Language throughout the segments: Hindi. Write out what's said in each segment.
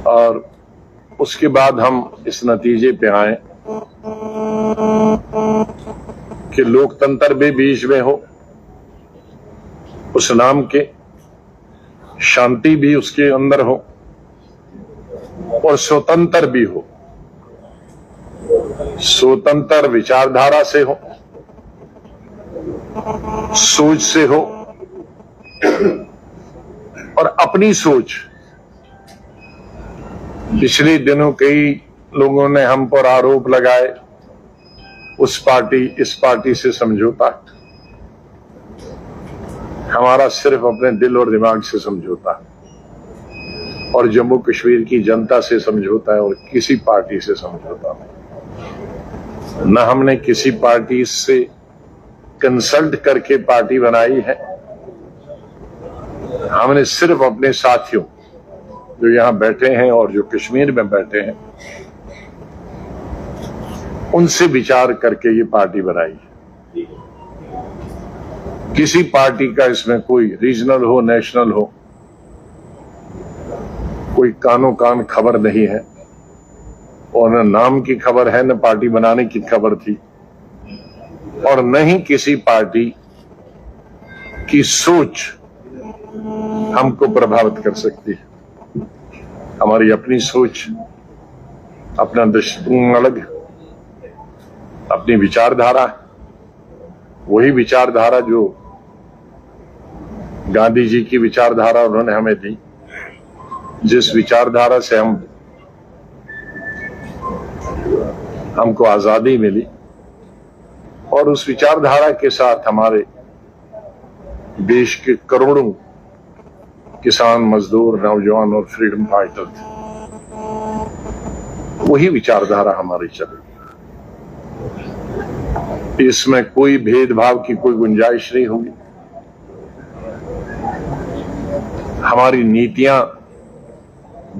और उसके बाद हम इस नतीजे पे आए कि लोकतंत्र भी बीच में हो, उस नाम के शांति भी उसके अंदर हो और स्वतंत्र भी हो, स्वतंत्र विचारधारा से हो, सोच से हो और अपनी सोच। पिछले दिनों कई लोगों ने हम पर आरोप लगाए उस पार्टी इस पार्टी से समझौता। हमारा सिर्फ अपने दिल और दिमाग से समझौता और जम्मू कश्मीर की जनता से समझौता है और किसी पार्टी से समझौता नहीं। न हमने किसी पार्टी से कंसल्ट करके पार्टी बनाई है। हमने सिर्फ अपने साथियों जो यहां बैठे हैं और जो कश्मीर में बैठे हैं उनसे विचार करके ये पार्टी बनाई है। किसी पार्टी का इसमें कोई रीजनल हो नेशनल हो कोई कानो कान खबर नहीं है और न नाम की खबर है न पार्टी बनाने की खबर थी और न ही किसी पार्टी की सोच हमको प्रभावित कर सकती है। हमारी अपनी सोच, अपना दृष्टिकोण अलग, अपनी विचारधारा, वही विचारधारा जो गांधी जी की विचारधारा उन्होंने हमें दी, जिस विचारधारा से हमको आजादी मिली और उस विचारधारा के साथ हमारे देश के करोड़ों किसान, मजदूर, नौजवान और फ्रीडम फाइटर थे, वही विचारधारा हमारी चलेगी। इसमें कोई भेदभाव की कोई गुंजाइश नहीं होगी। हमारी नीतियां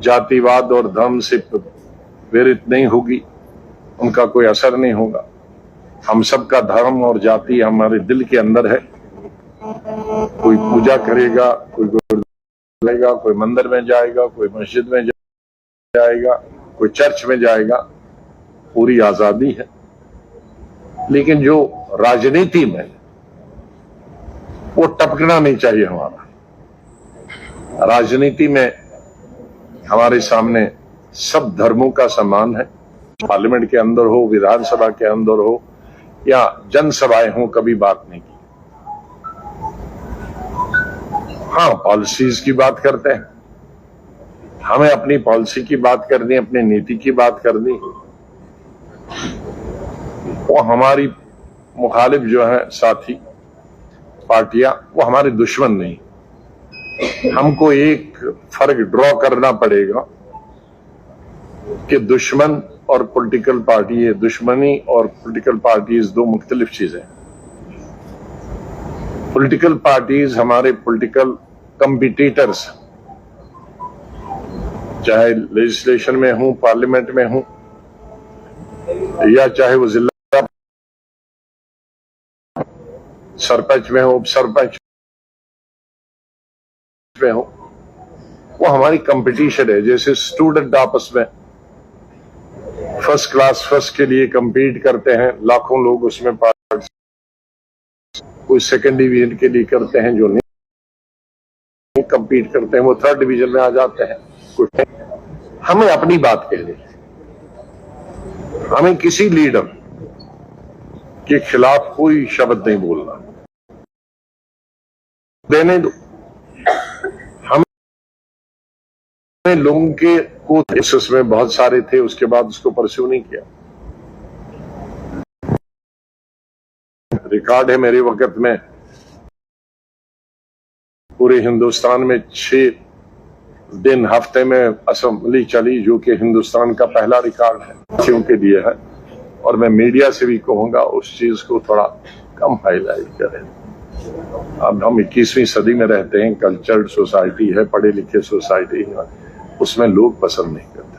जातिवाद और धर्म से प्रेरित नहीं होगी, उनका कोई असर नहीं होगा। हम सबका धर्म और जाति हमारे दिल के अंदर है। कोई पूजा करेगा, कोई गुरुद्वारा, कोई मंदिर में जाएगा, कोई मस्जिद में जाएगा, कोई चर्च में जाएगा, पूरी आजादी है। लेकिन जो राजनीति में वो टपकना नहीं चाहिए। हमारा राजनीति में हमारे सामने सब धर्मों का सम्मान है। पार्लियामेंट के अंदर हो, विधानसभा के अंदर हो या जनसभाएं हो, कभी बात नहीं की। हाँ, पॉलिसीज की बात करते हैं, हमें अपनी पॉलिसी की बात करनी, अपनी नीति की बात करनी। वो हमारी मुखालिफ जो है साथी पार्टियां, वो हमारे दुश्मन नहीं। हमको एक फर्क ड्रॉ करना पड़ेगा कि दुश्मन और पॉलिटिकल पार्टी, ये दुश्मनी और पॉलिटिकल पार्टीज दो मुख्तलिफ चीजें। पॉलिटिकल पार्टीज हमारे पॉलिटिकल कंपिटिटर्स, चाहे लेजिस्लेशन में हूं, पार्लियामेंट में हूं या चाहे वो जिला सरपंच में हो, उप सरपंच में हो, वो हमारी कंपटीशन है। जैसे स्टूडेंट आपस में फर्स्ट क्लास फर्स्ट के लिए कंपीट करते हैं, लाखों लोग उसमें कोई सेकंड डिवीजन के लिए करते हैं, जो नहीं कंपीट करते हैं वो थर्ड डिवीजन में आ जाते हैं। हमें अपनी बात कहनी है, हमें किसी लीडर के खिलाफ कोई शब्द नहीं बोलना, देने दो। हमें लोगों के को उसमें बहुत सारे थे, उसके बाद उसको परस्यू नहीं किया। रिकॉर्ड है मेरे वक्त में पूरे हिंदुस्तान में 6 दिन हफ्ते में असेंबली चली, जो कि हिंदुस्तान का पहला रिकॉर्ड है, साथियों के लिए है। और मैं मीडिया से भी कहूंगा उस चीज को थोड़ा कम हाईलाइट करें। अब हम 21वीं सदी में रहते हैं, कल्चर्ड सोसाइटी है, पढ़े लिखे सोसाइटी है, उसमें लोग पसंद नहीं करते।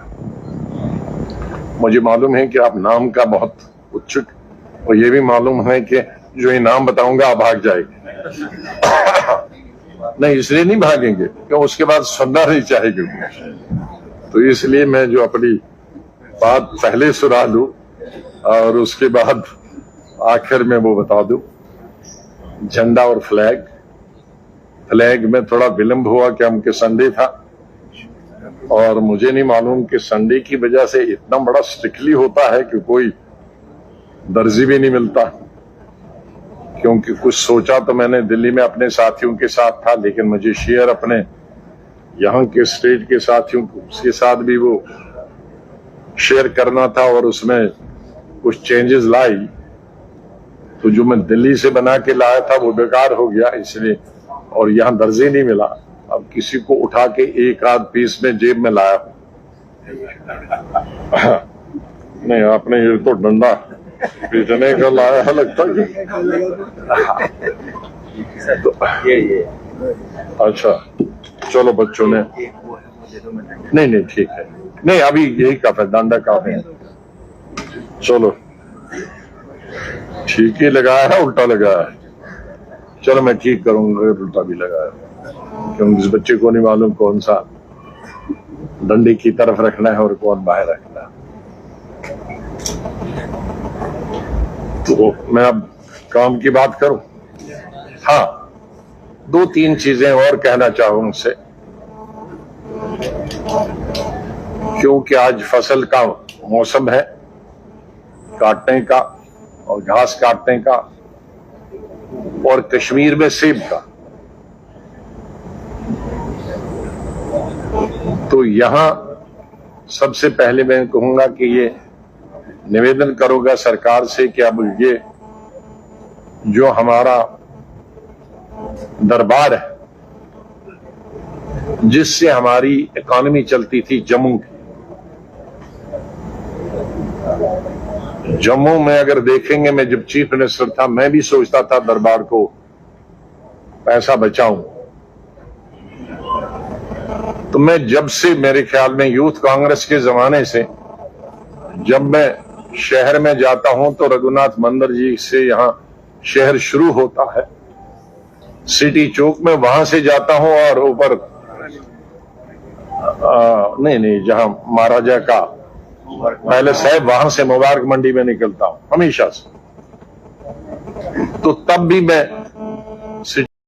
मुझे मालूम है कि आप नाम का बहुत उत्सुक, और ये भी मालूम है कि जो ये नाम बताऊंगा आप भाग जाएंगे। नहीं, इसलिए नहीं भागेंगे कि उसके बाद सुनना नहीं चाहेंगे। तो इसलिए मैं जो अपनी बात पहले सुना दूं और उसके बाद आखिर में वो बता दूं। झंडा और फ्लैग में थोड़ा विलंब हुआ कि हमके संडे था, और मुझे नहीं मालूम कि संडे की वजह से इतना बड़ा स्ट्रिक्टली होता है कि कोई दर्जी भी नहीं मिलता। क्योंकि कुछ सोचा तो मैंने दिल्ली में अपने साथियों के साथ था, लेकिन मुझे शेयर अपने यहाँ के स्टेट के साथियों के साथ भी वो शेयर करना था, और उसमें कुछ चेंजेस लाई। तो जो मैं दिल्ली से बना के लाया था वो बेकार हो गया, इसलिए, और यहाँ दर्जी नहीं मिला। अब किसी को उठा के एक आध पीस में जेब में लाया हूं। नहीं, आपने ये तो डंडा पीटने का लाया है लगता है। तो, अच्छा चलो बच्चों ने, नहीं ठीक है, नहीं अभी यही काफी, डंडा काफी है। चलो ठीक ही लगाया है, उल्टा लगाया है। चलो मैं ठीक करूंगा, उल्टा भी लगाया, क्योंकि इस बच्चे को नहीं मालूम कौन सा डंडे की तरफ रखना है और कौन बाहर रखना है। तो मैं अब काम की बात करूं। हाँ, 2-3 चीजें और कहना चाहूं उनसे, क्योंकि आज फसल का मौसम है, काटने का और घास काटने का, और कश्मीर में सेब का। तो यहां सबसे पहले मैं कहूंगा कि ये निवेदन करूंगा सरकार से कि अब ये जो हमारा दरबार है, जिससे हमारी इकॉनमी चलती थी, जम्मू में अगर देखेंगे, मैं जब चीफ मिनिस्टर था मैं भी सोचता था दरबार को पैसा बचाऊं। तो मैं जब से, मेरे ख्याल में यूथ कांग्रेस के जमाने से, जब मैं शहर में जाता हूं तो रघुनाथ मंदिर जी से यहाँ शहर शुरू होता है, सिटी चौक में, वहां से जाता हूं और ऊपर नहीं जहां महाराजा का पैलेस है, वहां से मुबारक मंडी में निकलता हूं हमेशा से। तो तब भी मैं